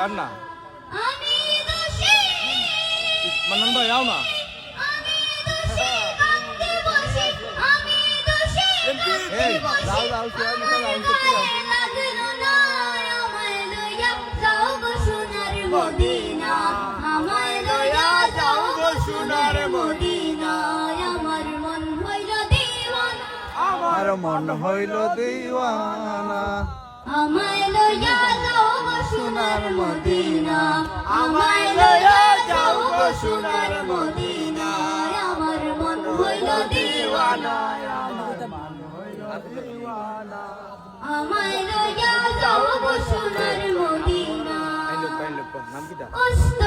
গান না মান্নান ভাই আও না এই যাও যাও চেয়ার নিতে যাও মদিনা আমায় লইয়া যাও গো সোনার মদিনা আমার মন হইল দিওয়ানা আমার মন হইল দিওয়ানা আমায় লইয়া যাও গো সোনার মদিনা আমায় লইয়া যাও গো সোনার মদিনা আমার মন হইল দিওয়ানা আমায় লইয়া যাও গো সোনার মদিনা নাম কি অস্ত